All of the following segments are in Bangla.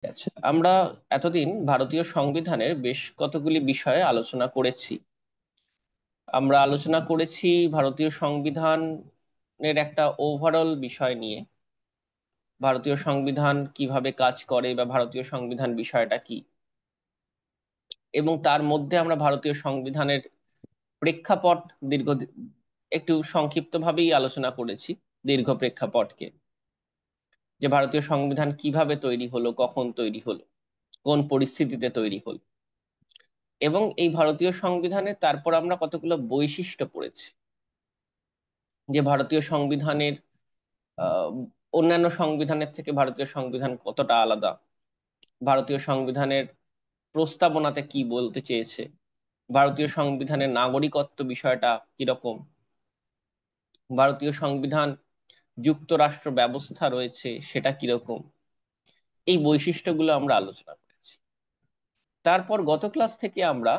আচ্ছা, আমরা এতদিন ভারতীয় সংবিধানের বেশ কতগুলি বিষয়ে আলোচনা করেছি। আমরা আলোচনা করেছি ভারতীয় সংবিধানের একটা ওভারঅল বিষয় নিয়ে, ভারতীয় সংবিধান কিভাবে কাজ করে বা ভারতীয় সংবিধান বিষয়টা কি। এবং তার মধ্যে আমরা ভারতীয় সংবিধানের প্রেক্ষাপট দীর্ঘ একটু সংক্ষিপ্তভাবেই আলোচনা করেছি, দীর্ঘ প্রেক্ষাপটকে, যে ভারতীয় সংবিধান কিভাবে তৈরি হলো, কখন তৈরি হলো, কোন পরিস্থিতিতে তৈরি হলো। এবং এই ভারতীয় সংবিধানে তারপর আমরা কতগুলো বৈশিষ্ট্য পড়েছি, যে ভারতীয় সংবিধানের আহ, অন্যান্য সংবিধানের থেকে ভারতীয় সংবিধান কতটা আলাদা, ভারতীয় সংবিধানের প্রস্তাবনাতে কি বলতে চেয়েছে, ভারতীয় সংবিধানের নাগরিকত্ব বিষয়টা কিরকম, ভারতীয় সংবিধান যুক্তরাষ্ট্র ব্যবস্থা রয়েছে সেটা কিরকম। এই বৈশিষ্ট্যগুলো আমরা আলোচনা করেছি। তারপর গত ক্লাস থেকে আমরা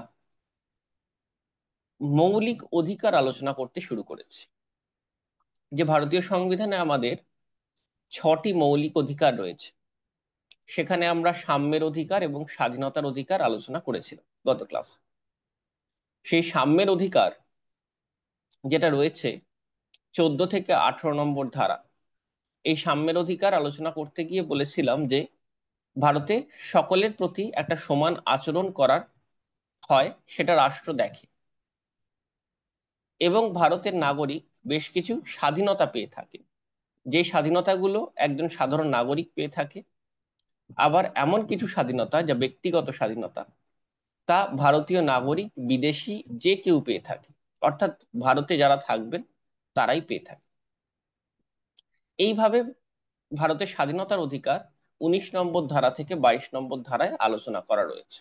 মৌলিক অধিকার আলোচনা করতে শুরু করেছি, যে ভারতীয় সংবিধানে আমাদের 6টি মৌলিক অধিকার রয়েছে। সেখানে আমরা সাম্যের অধিকার এবং স্বাধীনতার অধিকার আলোচনা করেছিলাম গত ক্লাস। সেই সাম্যের অধিকার যেটা রয়েছে 14 থেকে 18 নম্বর ধারা, এই সাম্যের অধিকার আলোচনা করতে গিয়ে বলেছিলাম যে ভারতে সকলের প্রতি একটা সমান আচরণ করার হয়, সেটা রাষ্ট্র দেখে। এবং ভারতের নাগরিক বেশ কিছু স্বাধীনতা পেয়ে থাকে, যে স্বাধীনতাগুলো একজন সাধারণ নাগরিক পেয়ে থাকে। আবার এমন কিছু স্বাধীনতা যা ব্যক্তিগত স্বাধীনতা, তা ভারতীয় নাগরিক বিদেশি যে কেউ পেয়ে থাকে, অর্থাৎ ভারতে যারা থাকবেন তারাই পেয়ে থাকে। এইভাবে ভারতের স্বাধীনতার অধিকার 19 নম্বর ধারা থেকে 22 নম্বর ধারায় আলোচনা করা রয়েছে।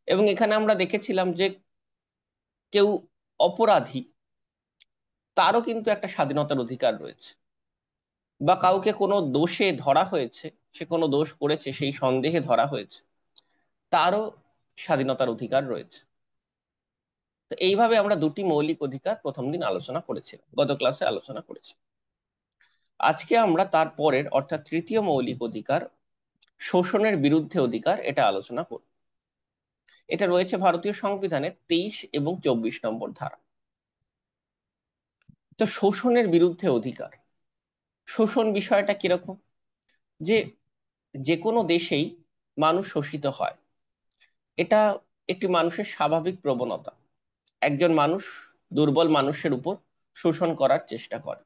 এবং এখানে আমরা দেখেছিলাম যে কেউ অপরাধী, তারও কিন্তু একটা স্বাধীনতার অধিকার রয়েছে, বা কাউকে কোনো দোষে ধরা হয়েছে, সে কোনো দোষ করেছে সেই সন্দেহে ধরা হয়েছে, তারও স্বাধীনতার অধিকার রয়েছে। তো এইভাবে আমরা দুটি মৌলিক অধিকার প্রথম দিন আলোচনা করেছিলাম, গত ক্লাসে আলোচনা করেছি। আজকে আমরা তার পরের অর্থাৎ তৃতীয় মৌলিক অধিকার, শোষণের বিরুদ্ধে অধিকার, এটা আলোচনা করব। এটা রয়েছে ভারতীয় সংবিধানে 23 এবং 24 নম্বর ধারা। তো শোষণের বিরুদ্ধে অধিকার, শোষণ বিষয়টা কিরকম, যে যে কোনো দেশেই মানুষ শোষিত হয়, এটা একটি মানুষের স্বাভাবিক প্রবণতা। একজন মানুষ দুর্বল মানুষের উপর শোষণ করার চেষ্টা করে।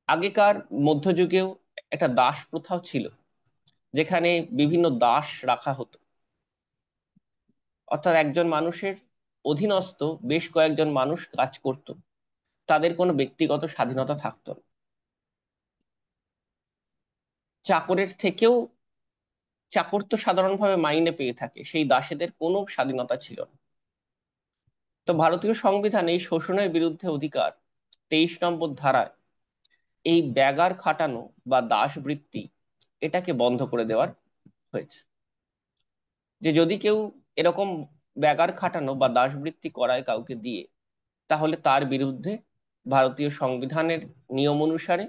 আগেকার মধ্যযুগেও একটা দাস প্রথাও ছিল, যেখানে বিভিন্ন দাস রাখা হতো, অর্থাৎ একজন মানুষের অধীনস্থ বেশ কয়েকজন মানুষ কাজ করত, তাদের কোনো ব্যক্তিগত স্বাধীনতা থাকতো না। চাকরের থেকেও, চাকর তো সাধারণভাবে মাইনে পেয়ে থাকে, সেই দাসেদের কোনো স্বাধীনতা ছিল না। তো ভারতীয় সংবিধানে এই শোষণের বিরুদ্ধে অধিকার 23 নম্বর ধারায় এই ব্যাগার খাটানো বা দাসবৃত্তি, এটাকে বন্ধ করে দেওয়ার হয়েছে। যে যদি কেউ এরকম ব্যাগার খাটানো বা দাসবৃত্তি করায় কাউকে দিয়ে, তাহলে তার বিরুদ্ধে ভারতীয় সংবিধানের নিয়ম অনুসারে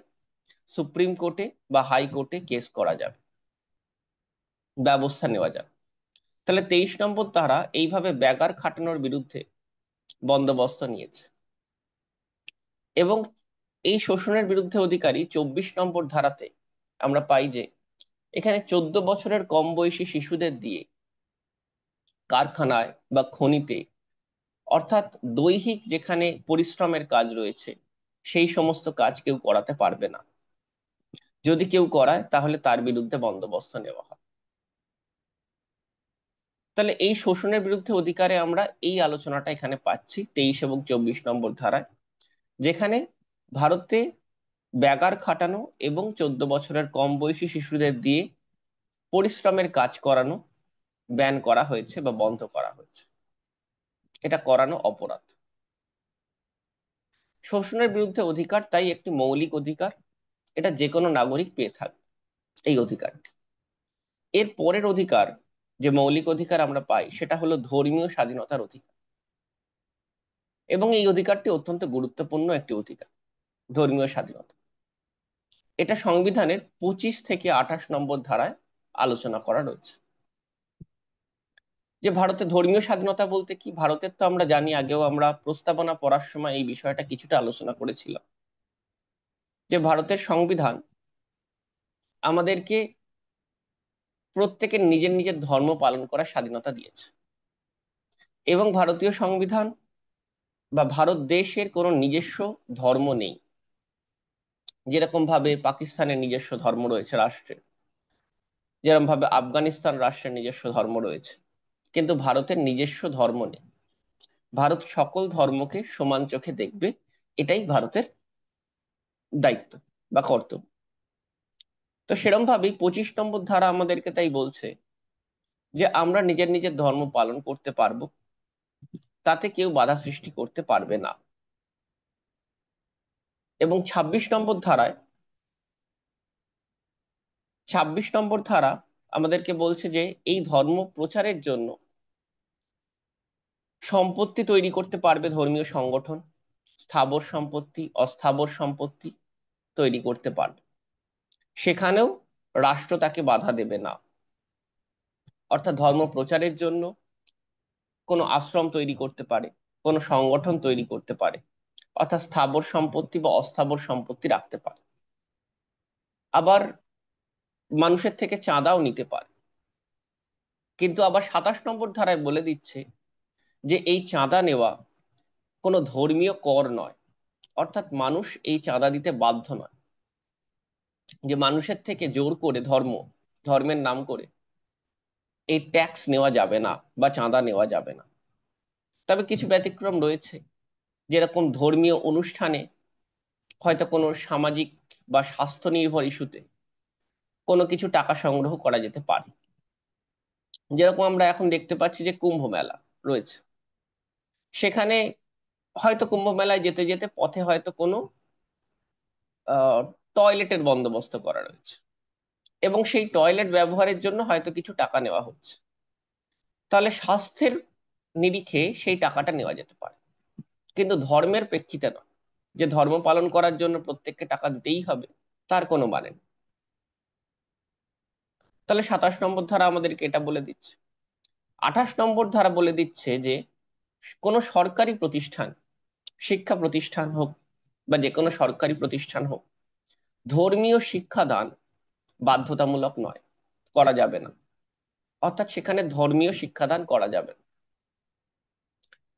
সুপ্রিম কোর্টে বা হাইকোর্টে কেস করা যাবে, ব্যবস্থা নেওয়া যাবে। তাহলে 23 নম্বর ধারা এইভাবে ব্যাগার খাটানোর বিরুদ্ধে বন্দোবস্ত নিয়েছে। এবং এই শোষণের বিরুদ্ধে অধিকারী 24 নম্বর ধারাতে আমরা পাই যে এখানে 14 বছরের কম বয়সী শিশুদের দিয়ে কারখানায় বা খনিতে, অর্থাৎ দৈহিক যেখানে পরিশ্রমের কাজ রয়েছে, সেই সমস্ত কাজ কেউ করাতে পারবে না। যদি কেউ করায় তাহলে তার বিরুদ্ধে বন্দোবস্ত নেওয়া হয়। তাহলে এই শোষণের বিরুদ্ধে অধিকারে আমরা এই আলোচনাটা এখানে পাচ্ছি 23 এবং 24 নম্বর ধারায়, যেখানে ভারতে ব্যাগার খাটানো এবং 14 বছরের কম বয়সী শিশুদের দিয়ে পরিশ্রমের কাজ করানো ব্যান করা হয়েছে বা বন্ধ করা হয়েছে। এটা করানো অপরাধ। শোষণের বিরুদ্ধে অধিকার তাই একটি মৌলিক অধিকার, এটা যে কোনো নাগরিক পেয়ে থাকবে এই অধিকারটি। এর পরের অধিকার, যে মৌলিক অধিকার আমরা পাই, সেটা হলো ধর্মীয় স্বাধীনতার অধিকার। এবং এই অধিকারটি অত্যন্ত গুরুত্বপূর্ণ একটি অধিকার, ধর্মীয় স্বাধীনতা। এটা সংবিধানের 25 থেকে 28 নম্বর ধারায় আলোচনা করা রয়েছে। যে ভারতে ধর্মীয় স্বাধীনতা বলতে কি, ভারতের তো আমরা জানি, আগেও আমরা প্রস্তাবনা পড়ার সময় এই বিষয়টা কিছুটা আলোচনা করেছিলাম, যে ভারতের সংবিধান আমাদেরকে প্রত্যেকের নিজের নিজের ধর্ম পালন করার স্বাধীনতা দিয়েছে, এবং ভারতীয় সংবিধান বা ভারত দেশের কোনো নিজস্ব ধর্ম নেই। যেরকম ভাবে পাকিস্তানের নিজস্ব ধর্ম রয়েছে রাষ্ট্রের, যেরকম ভাবে আফগানিস্তান রাষ্ট্রের নিজস্ব ধর্ম রয়েছে, কিন্তু ভারতের নিজস্ব ধর্ম নেই। ভারত সকল ধর্মকে সমান চোখে দেখবে, এটাই ভারতের দায়িত্ব বা কর্তব্য। তো সেরকম ভাবেই 25 নম্বর ধারা আমাদেরকে তাই বলছে যে আমরা নিজের নিজের ধর্ম পালন করতে পারবো, তাতে কেউ বাধা সৃষ্টি করতে পারবে না। এবং 26 নম্বর ধারা আমাদেরকে বলছে যে এই ধর্ম প্রচারের জন্য সম্পত্তি তৈরি করতে পারবে ধর্মীয় সংগঠন, স্থাবর সম্পত্তি, অস্থাবর সম্পত্তি তৈরি করতে পারবে, সেখানেও রাষ্ট্র তাকে বাধা দেবে না। অর্থাৎ ধর্ম প্রচারের জন্য কোনো আশ্রম তৈরি করতে পারে, কোনো সংগঠন তৈরি করতে পারে, অর্থাৎ স্থাবর সম্পত্তি বা অস্থাবর সম্পত্তি রাখতে পারে। আবার মানুষের থেকে চাঁদাও নিতে পারে। কিন্তু আবার 27 নম্বর ধারায় বলে দিচ্ছে যে এই চাঁদা নেওয়া কোনো ধর্মীয় কর নয়, অর্থাৎ মানুষ এই চাঁদা দিতে বাধ্য নয়, যে মানুষের থেকে জোর করে ধর্মের নাম করে এই ট্যাক্স নেওয়া যাবে না বা চাঁদা নেওয়া যাবে না। তবে কিছু ব্যতিক্রম রয়েছে, যেরকম ধর্মীয় অনুষ্ঠানে হয়তো কোনো সামাজিক বা স্বাস্থ্য নির্ভর ইস্যুতে কোনো কিছু টাকা সংগ্রহ করা যেতে পারে। যেরকম আমরা এখন দেখতে পাচ্ছি যে কুম্ভ মেলা রয়েছে, সেখানে হয়তো কুম্ভ মেলায় যেতে যেতে পথে হয়তো কোনো টয়লেটের বন্দোবস্ত করা রয়েছে, এবং সেই টয়লেট ব্যবহারের জন্য হয়তো কিছু টাকা নেওয়া হচ্ছে। তাহলে স্বাস্থ্যের নিরিখে সেই টাকাটা নেওয়া যেতে পারে, কিন্তু ধর্মের প্রেক্ষিতে নয়, যে ধর্ম পালন করার জন্য প্রত্যেককে টাকা দিতেই হবে তার কোনো মানে নেই। তাহলে 27 নম্বর ধারা আমাদেরকে এটা বলে দিচ্ছে। 28 নম্বর ধারা বলে দিচ্ছে যে কোনো সরকারি প্রতিষ্ঠান, শিক্ষা প্রতিষ্ঠান হোক বা যে কোনো সরকারি প্রতিষ্ঠান হোক, ধর্মীয় শিক্ষাদান বাধ্যতামূলক নয়, করা যাবে না। অর্থাৎ সেখানে ধর্মীয় শিক্ষাদান করা যাবে না।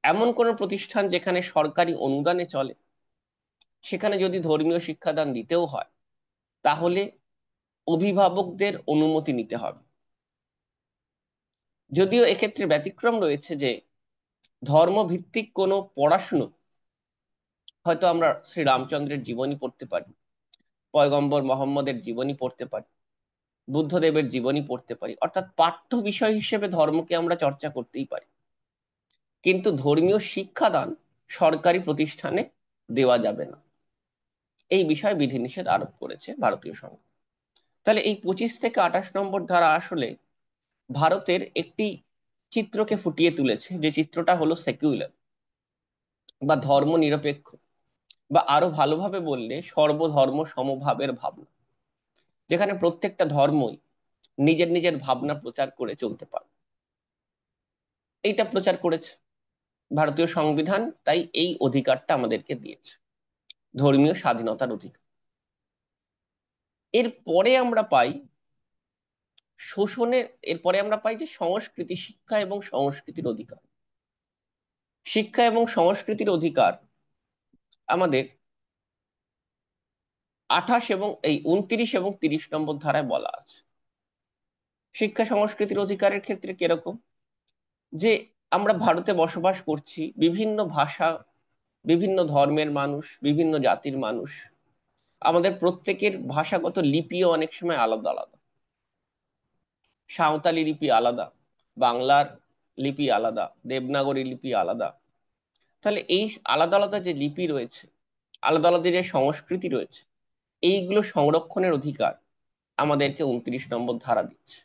এমন কোনো প্রতিষ্ঠান যেখানে সরকারি অনুদানে চলে, সেখানে যদি ধর্মীয় শিক্ষাদান দিতেও হয়, তাহলে অভিভাবকদের অনুমতি নিতে হবে। যদিও এক্ষেত্রে ব্যতিক্রম রয়েছে, যে ধর্মভিত্তিক কোনো পড়াশুনো হয়তো আমরা শ্রী রামচন্দ্রের জীবনী পড়তে পারি, পয়গম্বর মোহাম্মদের জীবনী পড়তে পারি, বুদ্ধদেবের জীবনী পড়তে পারি, অর্থাৎ পাঠ্য বিষয় হিসেবে ধর্মকে আমরা চর্চা করতেই পারি, কিন্তু ধর্মীয় শিক্ষাদান সরকারি প্রতিষ্ঠানে দেওয়া যাবে না। এই বিষয়ে বিধিনিষেধ আরোপ করেছে ভারতীয় সংবিধান। তাহলে এই 25 থেকে 28 নম্বর ধারা আসলে ভারতের একটি চিত্রকে ফুটিয়ে তুলেছে, যে চিত্রটা হলো সেকুলার বা ধর্ম নিরপেক্ষ, বা আরো ভালোভাবে বললে সর্বধর্ম সমভাবের ভাবনা, যেখানে প্রত্যেকটা ধর্মই নিজের নিজের ভাবনা প্রচার করে চলতে পারে। এইটা প্রচার করেছে ভারতীয় সংবিধান, তাই এই অধিকারটা আমাদেরকে দিয়েছে, ধর্মীয় স্বাধীনতার অধিকার। এরপরে আমরা পাই এরপরে আমরা পাই যে সংস্কৃতি, শিক্ষা এবং সংস্কৃতির অধিকার। শিক্ষা এবং সংস্কৃতির অধিকার আমাদের 29 এবং 30 নম্বর ধারায় বলা আছে। শিক্ষা সংস্কৃতির অধিকারের ক্ষেত্রে কিরকম, যে আমরা ভারতে বসবাস করছি, বিভিন্ন ভাষা, বিভিন্ন ধর্মের মানুষ, বিভিন্ন জাতির মানুষ, আমাদের প্রত্যেকের ভাষাগত লিপিও অনেক সময় আলাদা আলাদা। সাঁওতালি লিপি আলাদা, বাংলার লিপি আলাদা, দেবনাগরী লিপি আলাদা। তাহলে এই আলাদা আলাদা যে লিপি রয়েছে, আলাদা আলাদা যে সংস্কৃতি রয়েছে, এইগুলো সংরক্ষণের অধিকার আমাদেরকে 29 নম্বর ধারা দিচ্ছে।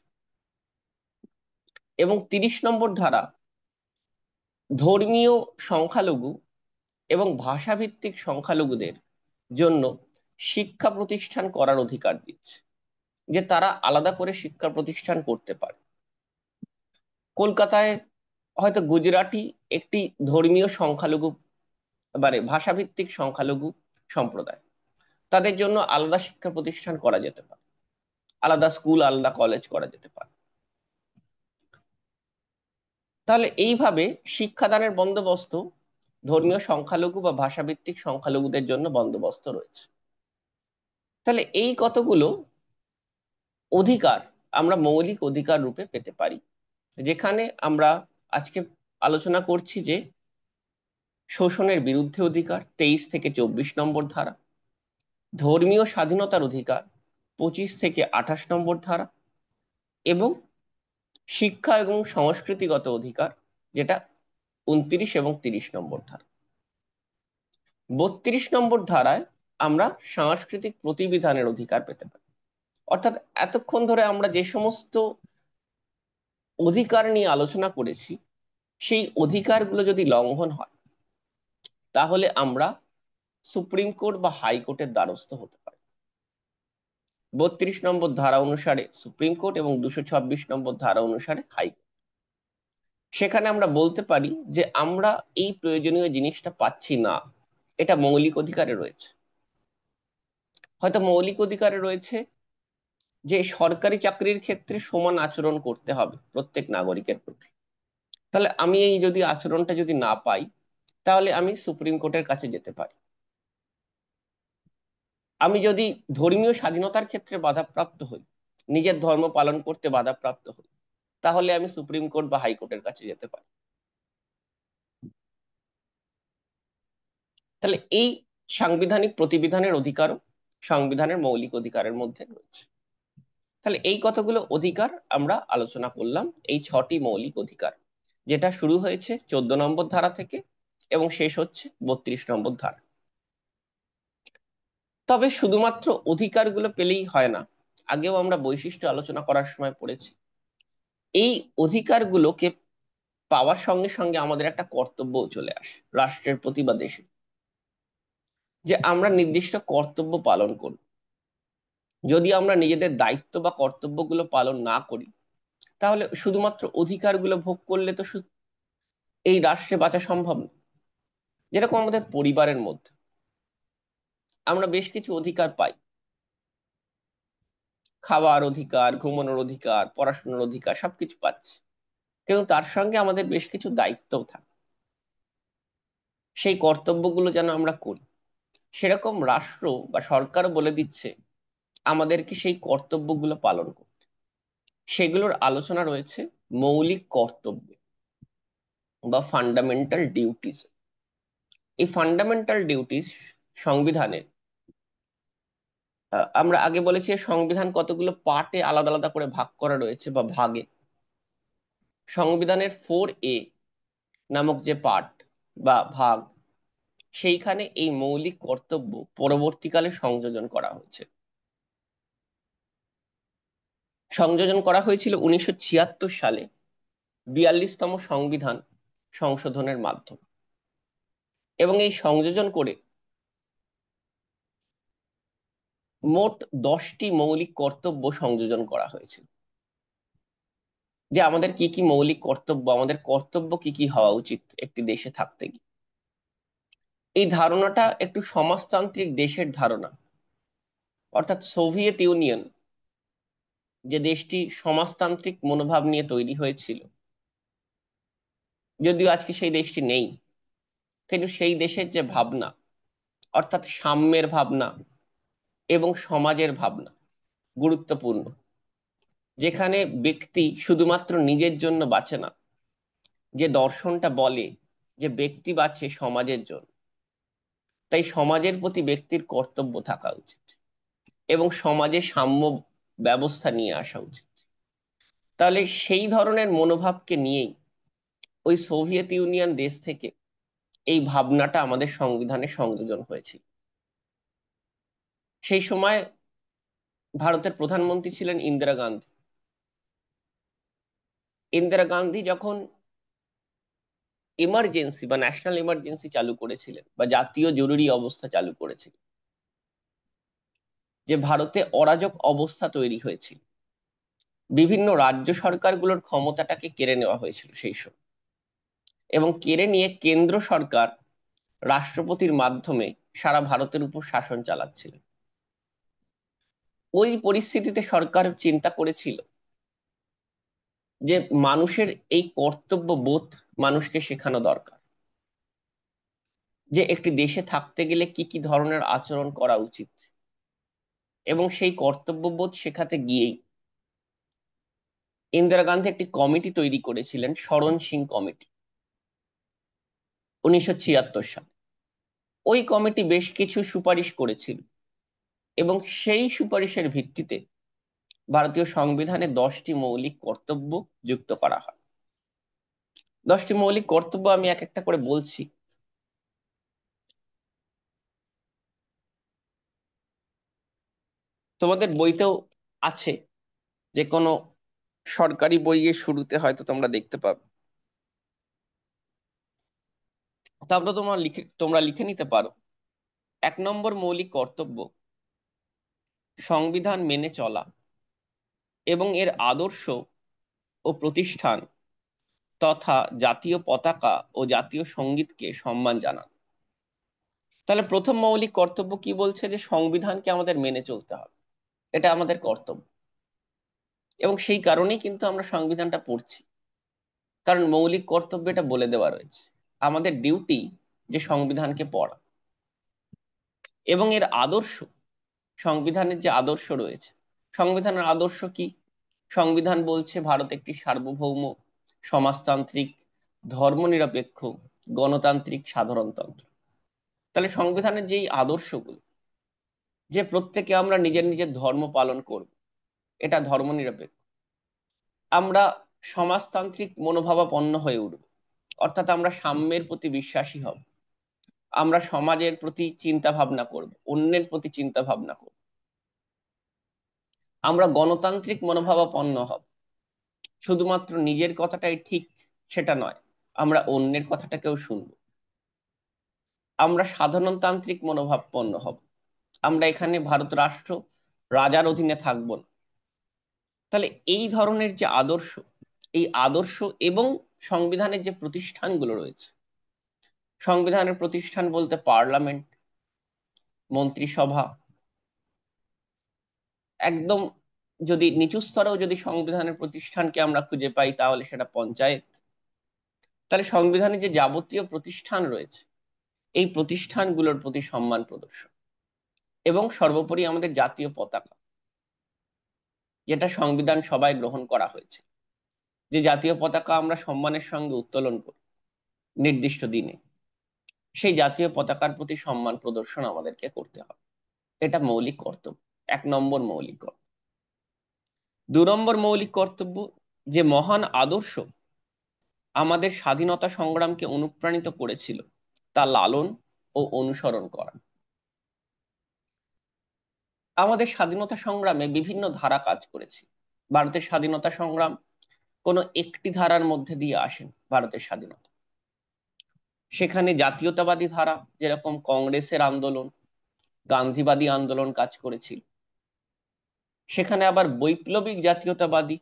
এবং 30 নম্বর ধারা ধর্মীয় সংখ্যালঘু এবং ভাষাভিত্তিক সংখ্যালঘুদের জন্য শিক্ষা প্রতিষ্ঠান করার অধিকার দিচ্ছে, যে তারা আলাদা করে শিক্ষা প্রতিষ্ঠান করতে পারে। কলকাতায় হয়তো গুজরাটি একটি ধর্মীয় সংখ্যালঘু, মানে ভাষাভিত্তিক সংখ্যালঘু সম্প্রদায়, তাদের জন্য আলাদা শিক্ষা প্রতিষ্ঠান করা যেতে পারে, আলাদা স্কুল আলাদা কলেজ করা যেতে পারে। তাহলে এইভাবে শিক্ষাদানের বন্দোবস্ত ধর্মীয় সংখ্যালঘু বা ভাষাভিত্তিক সংখ্যালঘুদের জন্য বন্দোবস্ত রয়েছে। তাহলে এই কতগুলো অধিকার আমরা মৌলিক অধিকার রূপে পেতে পারি, যেখানে আমরা আজকে আলোচনা করছি যে শোষণের বিরুদ্ধে অধিকার 23 থেকে 24 নম্বর ধারা, ধর্মীয় স্বাধীনতার অধিকার 25 থেকে 28 নম্বর ধারা, এবং শিক্ষা এবং সংস্কৃতিগত অধিকার যেটা 29 এবং 30 নম্বর ধারা। 32 নম্বর ধারায় আমরা সাংস্কৃতিক প্রতিবিধানের অধিকার পেতে পারি। অর্থাৎ এতক্ষণ ধরে আমরা যে সমস্ত অধিকার নিয়ে আলোচনা করেছি, সেই অধিকারগুলো যদি লঙ্ঘন হয়, তাহলে আমরা সুপ্রিম কোর্ট বা হাইকোর্টের দ্বারস্থ হতে পারি। 32 নম্বর ধারা অনুসারে সুপ্রিম কোর্ট এবং 226 নম্বর ধারা অনুসারে হাইকোর্ট। সেখানে আমরা বলতে পারি যে আমরা এই প্রয়োজনীয় জিনিসটা পাচ্ছি না, এটা মৌলিক অধিকারে রয়েছে। হয়তো মৌলিক অধিকারে রয়েছে যে সরকারি চাকরির ক্ষেত্রে সমান আচরণ করতে হবে প্রত্যেক নাগরিকের প্রতি। তাহলে আমি এই যদি আচরণটা যদি না পাই, তাহলে আমি সুপ্রিম কোর্টের কাছে যেতে পারি। আমি যদি ধর্মীয় স্বাধীনতার ক্ষেত্রে বাধাপ্রাপ্ত হই, নিজের ধর্ম পালন করতে বাধাপ্রাপ্ত হই, তাহলে আমি সুপ্রিম কোর্ট বা হাইকোর্টের কাছে যেতে পারি। তাহলে এই সাংবিধানিক প্রতিবিধানের অধিকারও সংবিধানের মৌলিক অধিকারের মধ্যে রয়েছে। তাহলে এই কতগুলো অধিকার আমরা আলোচনা করলাম, এই 6টি মৌলিক অধিকার, যেটা শুরু হয়েছে 14 নম্বর ধারা থেকে এবং শেষ হচ্ছে 32 নম্বর ধারা। তবে শুধুমাত্র অধিকারগুলো পেলেই হয় না, আগেও আমরা বৈশিষ্ট্য আলোচনা করার সময় পড়েছি। এই অধিকারগুলোকে পাওয়ার সঙ্গে সঙ্গে আমাদের একটা কর্তব্য চলে আসে রাষ্ট্রের প্রতি বা দেশে, যে আমরা নির্দিষ্ট কর্তব্য পালন করব। যদি আমরা নিজেদের দায়িত্ব বা কর্তব্যগুলো পালন না করি, তাহলে শুধুমাত্র অধিকারগুলো ভোগ করলে তো এই রাষ্ট্রে বাঁচা সম্ভব না। যেরকম আমাদের পরিবারের মধ্যে আমরা বেশ কিছু অধিকার পাই, খাওয়ার অধিকার, ঘুমানোর অধিকার, পড়াশোনার অধিকার, সবকিছু পাচ্ছি, কিন্তু তার সঙ্গে আমাদের বেশ কিছু দায়িত্বও থাকে, সেই কর্তব্যগুলো যেন আমরা করি। সেরকম রাষ্ট্র বা সরকারও বলে দিচ্ছে আমাদেরকে সেই কর্তব্যগুলো পালন করতে। সেগুলোর আলোচনা রয়েছে মৌলিক কর্তব্যে বা ফান্ডামেন্টাল ডিউটিস। এই ফান্ডামেন্টাল ডিউটিস সংবিধানের, আমরা আগে বলেছি সংবিধান কতগুলো পার্টে আলাদা আলাদা করে ভাগ করা রয়েছে বা ভাগে। সংবিধানের 4A নামক যে পার্ট বা ভাগ, সেইখানে এই মৌলিক কর্তব্য পরবর্তীকালে সংযোজন করা হয়েছে। সংযোজন করা হয়েছিল 1976 সালে 42তম সংবিধান সংশোধনের মাধ্যমে, এবং এই সংযোজন করে মোট 10টি মৌলিক কর্তব্য সংযোজন করা হয়েছিল। যে আমাদের কি কি মৌলিক কর্তব্য, আমাদের কর্তব্য কি কি হওয়া উচিত একটি দেশে থাকতে গিয়ে। এই ধারণাটা একটু সমাজতান্ত্রিক দেশের ধারণা, অর্থাৎ সোভিয়েত ইউনিয়ন যে দেশটি সমাজতান্ত্রিক মনোভাব নিয়ে তৈরি হয়েছিল, যদিও আজকে সেই দেশটি নেই, কিন্তু সেই দেশের যে ভাবনা, অর্থাৎ সাম্যের ভাবনা এবং সমাজের ভাবনা গুরুত্বপূর্ণ, যেখানে ব্যক্তি শুধুমাত্র নিজের জন্য বাঁচে না, যে দর্শনটা বলে যে ব্যক্তি বাঁচে সমাজের জন্য, তাই সমাজের প্রতি ব্যক্তির কর্তব্য থাকা উচিত এবং সমাজে সাম্য ব্যবস্থা নিয়ে আসা উচিত। তাহলে সেই ধরনের মনোভাবকে নিয়েই ওই সোভিয়েত ইউনিয়ন দেশ থেকে এই ভাবনাটা আমাদের সংবিধানে সংযোজন হয়েছিল। সেই সময় ভারতের প্রধানমন্ত্রী ছিলেন ইন্দিরা গান্ধী। ইন্দিরা গান্ধী যখন ইমার্জেন্সি বা ন্যাশনাল ইমার্জেন্সি চালু করেছিলেন বা জাতীয় জরুরি অবস্থা চালু করেছিলেন, যে ভারতে অরাজক অবস্থা তৈরি হয়েছিল, বিভিন্ন রাজ্য সরকারগুলোর ক্ষমতাটাকে কেড়ে নেওয়া হয়েছিল সেই সময়, এবং কেড়ে নিয়ে কেন্দ্র সরকার রাষ্ট্রপতির মাধ্যমে সারা ভারতের উপর শাসন চালাচ্ছিল। ওই পরিস্থিতিতে সরকার চিন্তা করেছিল যে মানুষের এই কর্তব্য বোধ মানুষকে শেখানো দরকার, যে একটি দেশে থাকতে গেলে কি কি ধরনের আচরণ করা উচিত। এবং সেই কর্তব্যবোধ শেখাতে গিয়েই ইন্দিরা গান্ধী একটি কমিটি তৈরি করেছিলেন, শরণ সিং কমিটি, 1976 সালে। ওই কমিটি বেশ কিছু সুপারিশ করেছিল, এবং সেই সুপারিশের ভিত্তিতে ভারতীয় সংবিধানে 10টি মৌলিক কর্তব্য যুক্ত করা হয়। 10টি মৌলিক কর্তব্য আমি এক একটা করে বলছি। তোমাদের বইতেও আছে, যে কোনো সরকারি বইয়ের শুরুতে হয়তো তোমরা দেখতে পাবে। তারপরে তোমরা লিখে নিতে পারো। 1 নম্বর মৌলিক কর্তব্য, সংবিধান মেনে চলা এবং এর আদর্শ ও প্রতিষ্ঠান তথা জাতীয় পতাকা ও জাতীয় সঙ্গীতকে সম্মান জানানো। তাহলে প্রথম মৌলিক কর্তব্য কি বলছে? যে সংবিধানকে আমাদের মেনে চলতে হবে, এটা আমাদের কর্তব্য। এবং সেই কারণেই কিন্তু আমরা সংবিধানটা পড়ছি, কারণ মৌলিক কর্তব্য এটা বলে দেওয়া রয়েছে। আমাদের ডিউটি যে সংবিধানকে পড়া এবং এর আদর্শ, সংবিধানের যে আদর্শ রয়েছে। সংবিধানের আদর্শ কি? সংবিধান বলছে ভারত একটি সার্বভৌম, সমাজতান্ত্রিক, ধর্মনিরপেক্ষ, গণতান্ত্রিক সাধারণতন্ত্র। তাহলে সংবিধানের যেই আদর্শগুলো, যে প্রত্যেকে আমরা নিজের নিজের ধর্ম পালন করব, এটা ধর্মনিরপেক্ষ, আমরা সমাজতান্ত্রিক মনোভাবাপন্ন হয়ে উঠব, অর্থাৎ আমরা সাম্যের প্রতি বিশ্বাসী হব, আমরা সমাজের প্রতি চিন্তা ভাবনা করব, অন্যের প্রতি চিন্তা ভাবনা করব, আমরা গণতান্ত্রিক মনোভাবাপন্ন হব, শুধুমাত্র নিজের কথাটাই ঠিক সেটা নয়, আমরা অন্যের কথাটাকেও শুনব, আমরা সাধারণতান্ত্রিক মনোভাবাপন্ন হব, আমরা এখানে ভারত রাষ্ট্র রাজার অধীনে থাকবো না। তাহলে এই ধরনের যে আদর্শ, এই আদর্শ এবং সংবিধানের যে প্রতিষ্ঠানগুলো রয়েছে, সংবিধানের প্রতিষ্ঠান বলতে পার্লামেন্ট, মন্ত্রিসভা, একদম যদি নিচু স্তরেও যদি সংবিধানের প্রতিষ্ঠানকে আমরা খুঁজে পাই তাহলে সেটা পঞ্চায়েত। তাহলে সংবিধানে যে যাবতীয় প্রতিষ্ঠান রয়েছে, এই প্রতিষ্ঠানগুলোর প্রতি সম্মান প্রদর্শন, এবং সর্বোপরি আমাদের জাতীয় পতাকা, যেটা সংবিধান সভায় গ্রহণ করা হয়েছে, যে জাতীয় পতাকা আমরা সম্মানের সঙ্গে উত্তোলন করি নির্দিষ্ট দিনে, সেই জাতীয় পতাকার প্রতি সম্মান প্রদর্শন আমাদেরকে করতে হবে। এটা মৌলিক কর্তব্য, 1 নম্বর মৌলিক কর্তব্য। 2 নম্বর মৌলিক কর্তব্য, যে মহান আদর্শ আমাদের স্বাধীনতা সংগ্রামকে অনুপ্রাণিত করেছিল তা লালন ও অনুসরণ করা। আমাদের স্বাধীনতা সংগ্রামে বিভিন্ন ধারা কাজ করেছে। ভারতের স্বাধীনতা সংগ্রাম কোনো একটি ধারার মধ্যে দিয়ে আসেন। ভারতের স্বাধীনতা, সেখানে জাতীয়তাবাদী ধারা যেরকম কংগ্রেসের আন্দোলন, গান্ধীবাদী আন্দোলন কাজ করেছিল, সেখানে আবার বৈপ্লবিক জাতীয়তাবাদী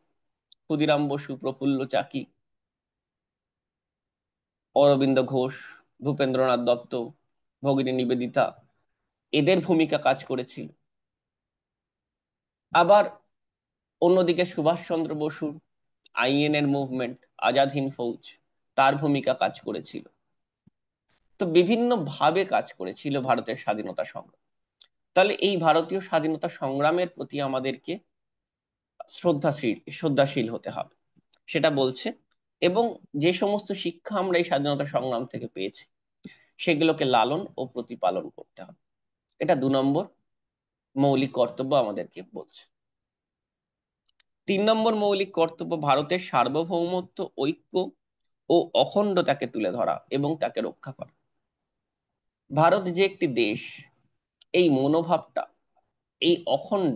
ক্ষুদিরাম বসু, প্রফুল্ল চাকি, অরবিন্দ ঘোষ, ভূপেন্দ্রনাথ দত্ত, ভগিনী নিবেদিতা, এদের ভূমিকা কাজ করেছিল। আবার অন্যদিকে সুভাষচন্দ্র বসুর আইএনএর মুভমেন্ট, আজাদ হিন্দ ফৌজ, তার ভূমিকা কাজ করেছিল। তো বিভিন্ন ভাবে কাজ করেছিল ভারতের স্বাধীনতা সংগ্রাম। তাহলে এই ভারতীয় স্বাধীনতা সংগ্রামের প্রতি আমাদেরকে শ্রদ্ধাশীল হতে হবে, সেটা বলছে। এবং যে সমস্ত শিক্ষা আমরা এই স্বাধীনতা সংগ্রাম থেকে পেয়েছি, সেগুলোকে লালন ও প্রতিপালন করতে হবে। এটা 2 নম্বর মৌলিক কর্তব্য আমাদেরকে বলছে। 3 নম্বর মৌলিক কর্তব্য, ভারতের সার্বভৌমত্ব, ঐক্য ও অখণ্ডতাকে তুলে ধরা এবং তাকে রক্ষা করা। ভারত যে একটি দেশ, এই মনোভাবটা, এই অখণ্ড,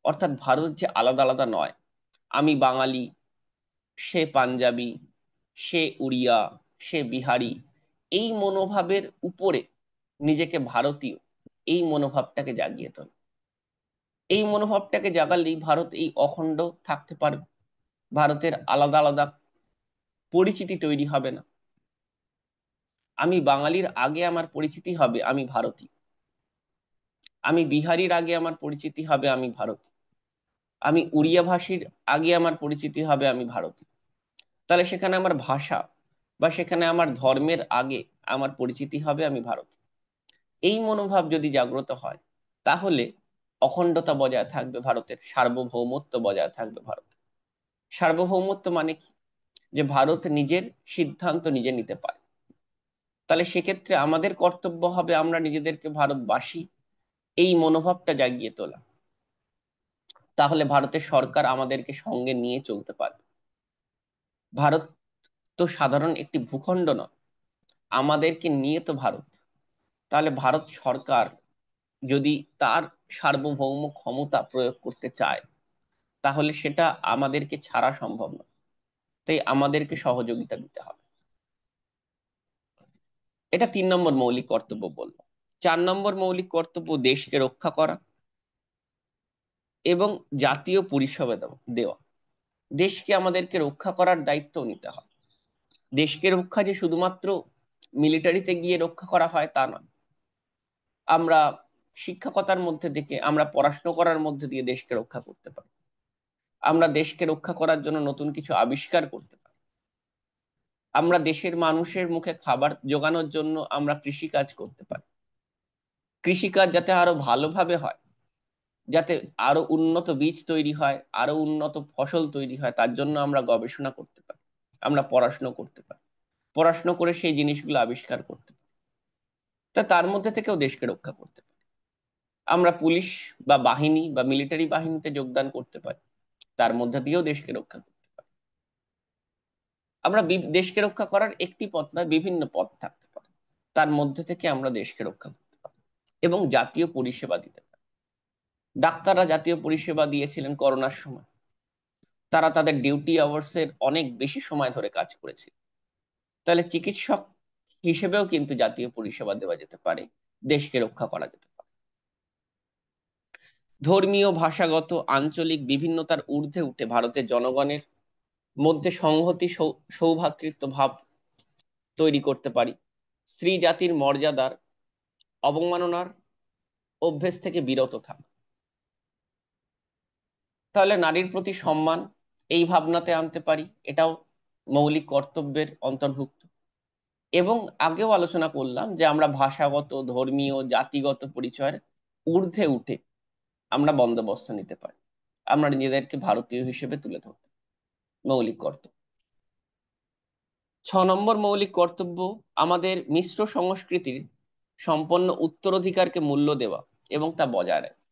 অর্থাৎ ভারত যে আলাদা আলাদা নয়, আমি বাঙালি, সে পাঞ্জাবি, সে উড়িয়া, সে বিহারি, এই মনোভাবের উপরে নিজেকে ভারতীয়, এই মনোভাবটাকে জাগিয়ে তোলে। এই মনোভাবটাকে জাগালেই ভারত এই অখণ্ড থাকতে পারবে। ভারতের আলাদা আলাদা পরিচিতি তৈরি হবে না। আমি বাঙালির আগে আমার পরিচিতি হবে আমি ভারতীয়, আমি বিহারির আগে আমার পরিচিতি হবে আমি ভারতীয়, আমি উড়িয়া ভাষীর আগে আমার পরিচিতি হবে আমি ভারতীয়। তাহলে সেখানে আমার ভাষা বা সেখানে আমার ধর্মের আগে আমার পরিচিতি হবে আমি ভারতীয়। এই মনোভাব যদি জাগ্রত হয়, তাহলে অখণ্ডতা বজায় থাকবে ভারতের, সার্বভৌমত্ব বজায় থাকবে ভারত। সার্বভৌমত্ব মানে কি? যে ভারত নিজের সিদ্ধান্ত নিজে নিতে পারে। তাহলে সেক্ষেত্রে আমাদের কর্তব্য হবে আমরা নিজেদেরকে ভারতবাসী এই মনোভাবটা জাগিয়ে তোলা। তাহলে ভারতের সরকার আমাদেরকে সঙ্গে নিয়ে চলতে পারবে। ভারত তো সাধারণ একটি ভূখণ্ড নয়, আমাদেরকে নিয়ে তো ভারত। তাহলে ভারত সরকার যদি তার সার্বভৌম ক্ষমতা প্রয়োগ করতে চায়, তাহলে সেটা আমাদেরকে ছাড়া সম্ভব নয়। তাই আমাদেরকে সহযোগিতা দিতে হবে। এটা 3 নম্বর মৌলিক কর্তব্য বলবো। 4 নম্বর মৌলিক কর্তব্য দেশকে রক্ষা করা এবং জাতীয় পরিষেবা দেওয়া। দেশকে আমাদেরকে রক্ষা করার দায়িত্ব নিতে হবে। দেশকে রক্ষা যে শুধুমাত্র মিলিটারিতে গিয়ে রক্ষা করা হয় তা নয়। আমরা শিক্ষকতার মধ্যে থেকে, আমরা পড়াশোনা করার মধ্যে দিয়ে দেশকে রক্ষা করতে পারি। আমরা দেশকে রক্ষা করার জন্য নতুন কিছু আবিষ্কার করতে পারি। আমরা দেশের মানুষের মুখে খাবার জোগানোর জন্য আমরা কৃষিকাজ করতে পারি। কৃষিকাজ যাতে আরো ভালোভাবে হয়, যাতে আরো উন্নত বীজ তৈরি হয়, আরো উন্নত ফসল তৈরি হয়, তার জন্য আমরা গবেষণা করতে পারি, আমরা পড়াশোনা করতে পারি, পড়াশোনা করে সেই জিনিসগুলো আবিষ্কার করতে পারি। তা তার মধ্যে থেকেও দেশকে রক্ষা করতে পারি। আমরা পুলিশ বা বাহিনী বা মিলিটারি বাহিনীতে যোগদান করতে পারি, তার মধ্যে দিয়েও দেশকে রক্ষা করতে পারি। আমরা দেশকে রক্ষা করার একটি পথ নয়, বিভিন্ন পথ থাকতে পারে, তার মধ্যে থেকে আমরা দেশকে রক্ষা করতে পারি এবং জাতীয় পরিষেবা দিতে পারি। ডাক্তাররা জাতীয় পরিষেবা দিয়েছিলেন করোনার সময়। তারা তাদের ডিউটি আওয়ার্সের অনেক বেশি সময় ধরে কাজ করেছে। তাহলে চিকিৎসক হিসেবেও কিন্তু জাতীয় পরিষেবা দেওয়া যেতে পারে, দেশকে রক্ষা করা যেতে পারে। ধর্মীয়, ভাষাগত, আঞ্চলিক বিভিন্নতার ঊর্ধ্বে উঠে ভারতের জনগণের মধ্যে সংহতি, সৌভ্রাতৃত্ব ভাব তৈরি করতে পারি। স্ত্রী জাতির মর্যাদার অবমাননার অভ্যেস থেকে বিরত থাকা। তাহলে নারীর প্রতি সম্মান, এই ভাবনাতে আনতে পারি, এটাও মৌলিক কর্তব্যের অন্তর্ভুক্ত। এবং আগেও আলোচনা করলাম যে আমরা ভাষাগত, ধর্মীয়, জাতিগত পরিচয়ের ঊর্ধ্বে উঠে আমরা বন্দোবস্ত নিতে পারি, আমরা নিজেদেরকে ভারতীয় হিসেবে তুলে ধরতে। মৌলিক কর্তব্য। 6 নম্বর মৌলিক কর্তব্য আমাদের মিশ্র সংস্কৃতির সম্পন্ন উত্তরাধিকারকে মূল্য দেওয়া এবং তা বজায় রাখা।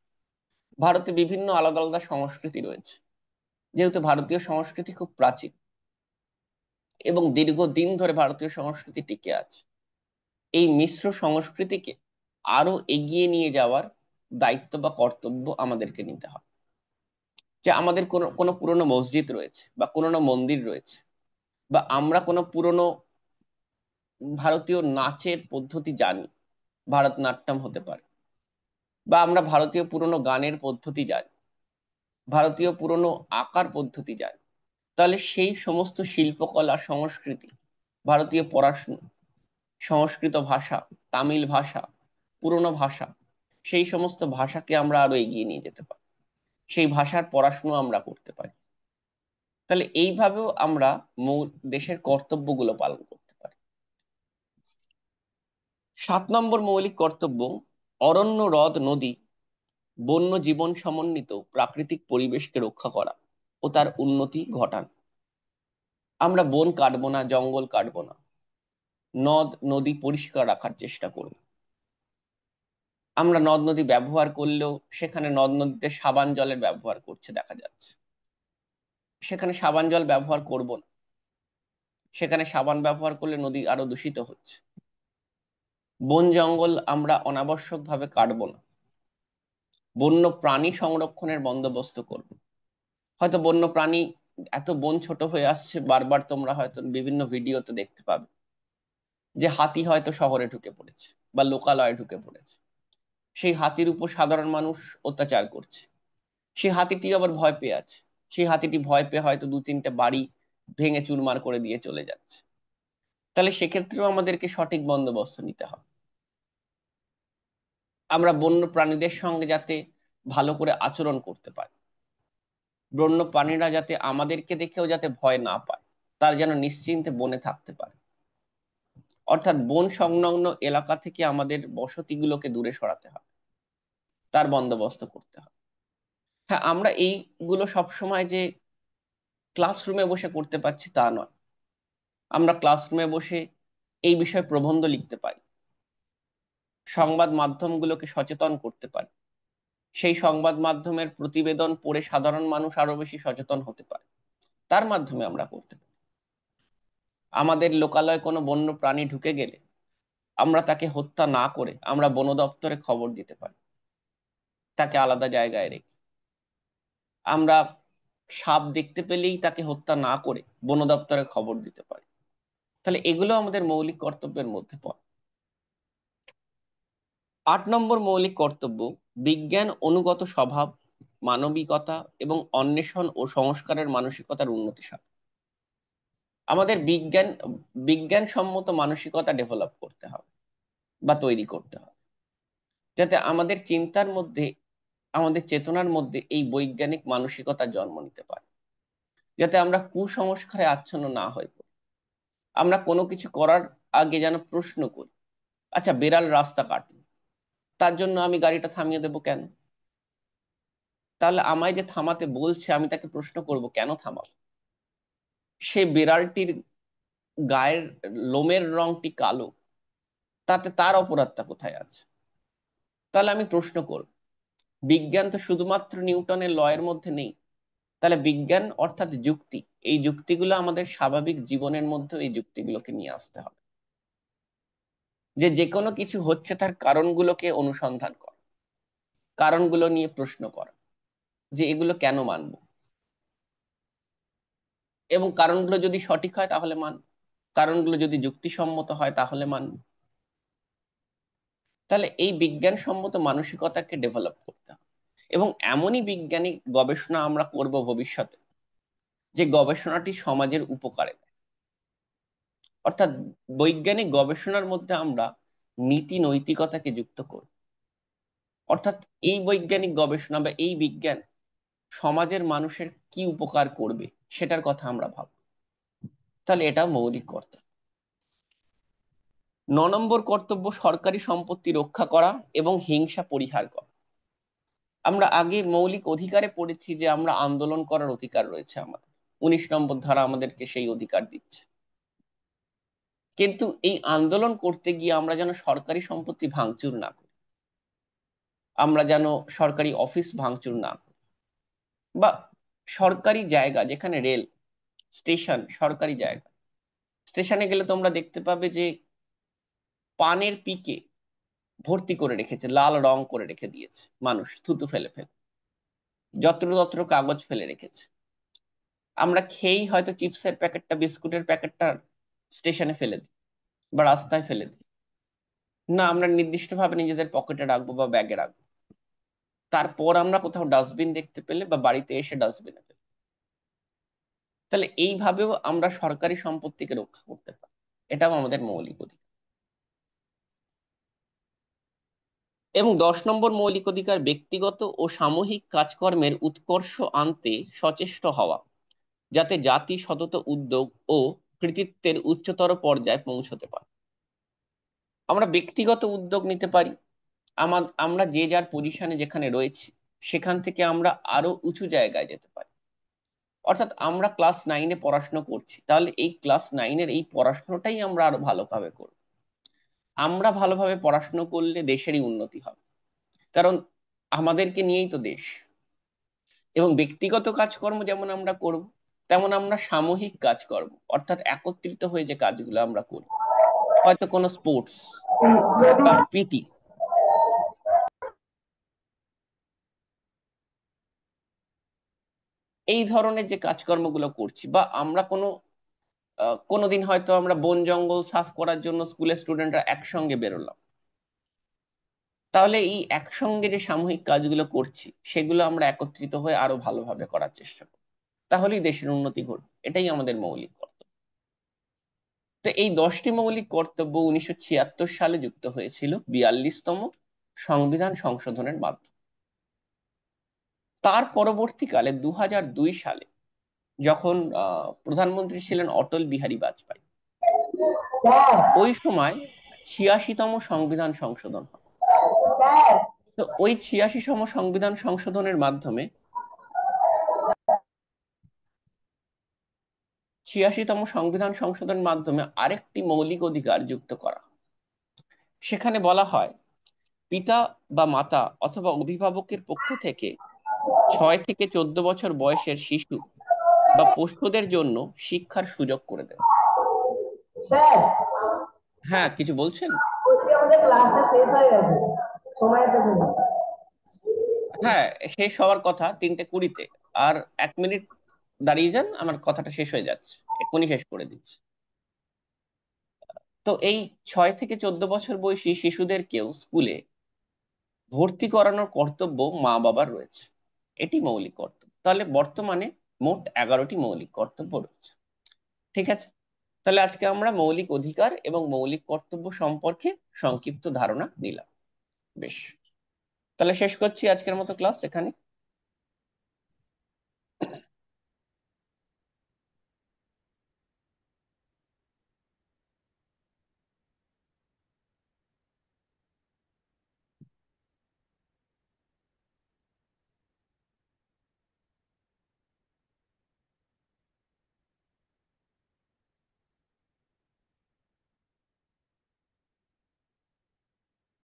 ভারতে বিভিন্ন আলাদা আলাদা সংস্কৃতি রয়েছে। যেহেতু ভারতীয় সংস্কৃতি খুব প্রাচীন এবং দীর্ঘদিন ধরে ভারতীয় সংস্কৃতি টিকে আছে, এই মিশ্র সংস্কৃতিকে আরো এগিয়ে নিয়ে যাওয়ার দায়িত্ব বা কর্তব্য আমাদেরকে নিতে হবে। যে আমাদের কোনো কোনো পুরনো মসজিদ রয়েছে বা পুরনো মন্দির রয়েছে, বা আমরা কোনো পুরনো ভারতীয় নাচের পদ্ধতি জানি, ভারতনাট্যম হতে পারে, বা আমরা ভারতীয় পুরনো গানের পদ্ধতি জানি, ভারতীয় পুরনো আঁকার পদ্ধতি জানি, তাহলে সেই সমস্ত শিল্পকলা, সংস্কৃতি, ভারতীয় পড়াশোনা, সংস্কৃত ভাষা, তামিল ভাষা, পুরনো ভাষা, সেই সমস্ত ভাষাকে আমরা আরো এগিয়ে নিয়ে যেতে পারি, সেই ভাষার পড়াশোনা আমরা করতে পারি। তাহলে এইভাবেও আমরা দেশের কর্তব্যগুলো পালন করতে পারি। 7 নম্বর মৌলিক কর্তব্য অরণ্য, হ্রদ, নদী, বন্য জীবন সমন্বিত প্রাকৃতিক পরিবেশকে রক্ষা করা ও তার উন্নতি ঘটানো। আমরা বন কাটবো না, জঙ্গল কাটবো না, নদ নদী পরিষ্কার রাখার চেষ্টা করব। আমরা নদ নদী ব্যবহার করলেও সেখানে নদ নদীতে সাবান জলের ব্যবহার করছে দেখা যাচ্ছে, সেখানে সাবান জল ব্যবহার করব না। সেখানে সাবান ব্যবহার করলে নদী আরো দূষিত হচ্ছে। বন জঙ্গল আমরা অনাবশ্যক ভাবে কাটবো না। বন্য প্রাণী সংরক্ষণের বন্দোবস্ত করব। হয়তো বন্য প্রাণী, এত বন ছোট হয়ে আসছে, বারবার তোমরা হয়তো বিভিন্ন ভিডিওতে দেখতে পাবে যে হাতি হয়তো শহরে ঢুকে পড়েছে বা লোকালয়ে ঢুকে পড়েছে। সেই হাতির উপর সাধারণ মানুষ অত্যাচার করছে, সেই হাতিটি আবার ভয় পেয়ে আছে, সেই হাতিটি ভয় পেয়ে হয়তো 2-3টে বাড়ি ভেঙে চুরমার করে দিয়ে চলে যাচ্ছে। তাহলে সেক্ষেত্রেও আমাদেরকে সঠিক বন্দোবস্ত নিতে হবে। আমরা বন্য প্রাণীদের সঙ্গে যাতে ভালো করে আচরণ করতে পারি, বন্য প্রাণীরা যাতে আমাদেরকে দেখেও যাতে ভয় না পায়, তার যেন নিশ্চিন্তে বনে থাকতে পারে। অর্থাৎ বন সংলগ্ন এলাকা থেকে আমাদের বসতিগুলোকে দূরে সরাতে হবে, তার বন্দোবস্ত করতে হবে। হ্যাঁ, আমরা এইগুলো সবসময় যে ক্লাসরুমে বসে করতে পারছি তা নয়। আমরা ক্লাসরুমে বসে এই বিষয়ে প্রবন্ধ লিখতে পারি, সংবাদ মাধ্যমগুলোকে সচেতন করতে পারি, সেই সংবাদ মাধ্যমের প্রতিবেদন পড়ে সাধারণ মানুষ আরো বেশি সচেতন হতে পারে, তার মাধ্যমে আমরা করতে পারি। আমাদের লোকালয়ে কোনো বন্য প্রাণী ঢুকে গেলে আমরা তাকে হত্যা না করে আমরা বন দপ্তরে খবর দিতে পারি, তাকে আলাদা জায়গায় রেখে। আমরা সাপ দেখতে পেলেই তাকে হত্যা না করে বন দপ্তরে খবর দিতে পারি। তাহলে এগুলো আমাদের মৌলিক কর্তব্যের মধ্যে পড়ে। 8 নম্বর মৌলিক কর্তব্য, বিজ্ঞান অনুগত স্বভাব, মানবিকতা এবং অন্বেষণ ও সংস্কারের মানসিকতার উন্নতি সাধন। আমাদের বিজ্ঞানসম্মত মানসিকতা ডেভেলপ করতে হবে বা তৈরি করতে হবে, যাতে আমাদের চিন্তার মধ্যে, আমাদের চেতনার মধ্যে এই বৈজ্ঞানিক মানসিকতা জন্ম নিতে পারে, যাতে আমরা কুসংস্কারে আচ্ছন্ন না হয়ে পড়ি। আমরা কোনো কিছু করার আগে যেন প্রশ্ন করি, আচ্ছা বেড়াল রাস্তা কাটলো, তার জন্য আমি গাড়িটা থামিয়ে দেবো কেন? তাহলে আমায় যে থামাতে বলছে আমি তাকে প্রশ্ন করব কেন থামাবো? সে বিড়ালটির গায়ের লোমের রংটি কালো, তাতে তার অপরাধটা কোথায় আছে? তাহলে আমি প্রশ্ন করব। বিজ্ঞান তো শুধুমাত্র নিউটনের লয়ের মধ্যে নেই। তাহলে বিজ্ঞান অর্থাৎ যুক্তি, এই যুক্তিগুলো আমাদের স্বাভাবিক জীবনের মধ্যে এই যুক্তিগুলোকে নিয়ে আসতে হবে। যে কোনো কিছু হচ্ছে তার কারণগুলোকে অনুসন্ধান করা, কারণগুলো নিয়ে প্রশ্ন করা, যে এগুলো কেন মানবো, এবং কারণগুলো যদি সঠিক হয় তাহলে মানব, কারণগুলো যদি যুক্তিসম্মত হয় তাহলে মানব। তাহলে এই বিজ্ঞানসম্মত মানসিকতাকে ডেভেলপ করতে হবে। এবং এমনই বৈজ্ঞানিক গবেষণা আমরা করব ভবিষ্যতে, যে গবেষণাটি সমাজের উপকারে দেয়। অর্থাৎ বৈজ্ঞানিক গবেষণার মধ্যে আমরা নীতি নৈতিকতাকে যুক্ত করব। অর্থাৎ এই বৈজ্ঞানিক গবেষণা বা এই বিজ্ঞান সমাজের মানুষের কি উপকার করবে সেটার কথা আমরা ভাবব। তাহলে এটা মৌলিক কর্তব্য। 9 নম্বর কর্তব্য, সরকারি সম্পত্তি রক্ষা করা এবং হিংসা পরিহার করা। আমরা আগে মৌলিক অধিকারে পড়েছি যে আমরা আন্দোলন করার অধিকার রয়েছে আমাদের, 19 নম্বর ধারা আমাদেরকে সেই অধিকার দিচ্ছে। কিন্তু এই আন্দোলন করতে গিয়ে আমরা যেন সরকারি সম্পত্তি ভাঙচুর না করি, আমরা যেন সরকারি অফিস ভাঙচুর না করি, বা সরকারি জায়গা যেখানে রেল স্টেশন, সরকারি জায়গা, স্টেশনে গেলে তোমরা দেখতে পাবে যে পানের পিকে ভর্তি করে রেখেছে, লাল রং করে রেখে দিয়েছে, মানুষ থুতু ফেলে ফেলে যত্রতত্র কাগজ ফেলে রেখেছে। আমরা খেয়েই হয়তো চিপসের প্যাকেটটা, বিস্কুটের প্যাকেটটা স্টেশনে ফেলে দিই বা রাস্তায় ফেলে দিই, না আমরা নির্দিষ্ট ভাবে নিজেদের পকেটে রাখবো বা ব্যাগে রাখবো। তারপর আমরা কোথাও ডাস্টবিন দেখতে পেলে বা বাড়িতে এসে ডাস্টবিনে ফেলি। তাহলে এইভাবেও আমরা সরকারি সম্পত্তিকে রক্ষা করতে পারি, এটাও আমাদের মৌলিক অধিকার। এবং 10 নম্বর মৌলিক অধিকার, ব্যক্তিগত ও সামূহিক কাজকর্মের উৎকর্ষ আনতে সচেষ্ট হওয়া, যাতে জাতি সতত উদ্যোগ ও কৃতিত্বের উচ্চতর পর্যায়ে পৌঁছতে পারে। আমরা ব্যক্তিগত উদ্যোগ নিতে পারি, আমরা যে যার পজিশনে যেখানে রয়েছি সেখান থেকে আমরা আরো উঁচু জায়গায় যেতে পারি। অর্থাৎ আমরা ক্লাস 9-এ পড়াশোনা করছি, তাহলে এই ক্লাস 9-এর এই পড়াশোনাটাই আমরা আরো ভালোভাবে করব। আমরা ভালোভাবে পড়াশোনা করলে দেশেরই উন্নতি হবে, কারণ আমাদেরকে নিয়েই তো দেশ। এবং ব্যক্তিগত কাজকর্ম যেমন আমরা করব, তেমন আমরা সামূহিক কাজকর্ম অর্থাৎ একত্রিত হয়ে যে কাজগুলো আমরা করি, হয়তো কোনো স্পোর্টস বা পিটি, এই ধরনের যে কাজকর্মগুলো করছি, বা আমরা কোনোদিন হয়তো আমরা বন জঙ্গল সাফ করার জন্য স্কুলের স্টুডেন্টরা একসঙ্গে বেরোলাম, তাহলে এই একসঙ্গে যে সামূহিক কাজগুলো করছি সেগুলো আমরা একত্রিত হয়ে আরো ভালোভাবে করার চেষ্টা করি, তাহলেই দেশের উন্নতি ঘটবে। এটাই আমাদের মৌলিক কর্তব্য। তো এই 10টি মৌলিক কর্তব্য 1976 সালে যুক্ত হয়েছিল 42তম সংবিধান সংশোধনের মাধ্যমে। তার পরবর্তীকালে 2002 সালে যখন প্রধানমন্ত্রী ছিলেন অটল বিহারী বাজপেয়ী, ওই সময় 86তম সংবিধান সংশোধন হয়। তো ওই 86তম সংবিধান সংশোধনের মাধ্যমে 86তম সংবিধান সংশোধনের মাধ্যমে আরেকটি মৌলিক অধিকার যুক্ত করা হয়। সেখানে বলা হয়, পিতা বা মাতা অথবা অভিভাবকের পক্ষ থেকে 6 থেকে 14 বছর বয়সের শিশু বা পোষ্যদের জন্য শিক্ষার সুযোগ করে দেওয়া। স্যার, হ্যাঁ, কিছু বলছেন? বলছি আমাদের ক্লাসটা শেষ হয়ে গেছে, সময় এসেছে না। হ্যাঁ, শেষ হওয়ার কথা 3:20-তে। আর 1 মিনিট দাঁড়িয়ে যান, আমার কথাটা শেষ হয়ে যাচ্ছে, এক্ষুনি শেষ করে দিচ্ছি। তো এই 6 থেকে 14 বছর বয়সী শিশুদেরকেও স্কুলে ভর্তি করানোর কর্তব্য মা বাবার রয়েছে। এটি মৌলিক কর্তব্য। তাহলে বর্তমানে মোট 11টি মৌলিক কর্তব্য রয়েছে। ঠিক আছে, তাহলে আজকে আমরা মৌলিক অধিকার এবং মৌলিক কর্তব্য সম্পর্কে সংক্ষিপ্ত ধারণা নিলাম। বেশ, তাহলে শেষ করছি আজকের মতো ক্লাস এখানে।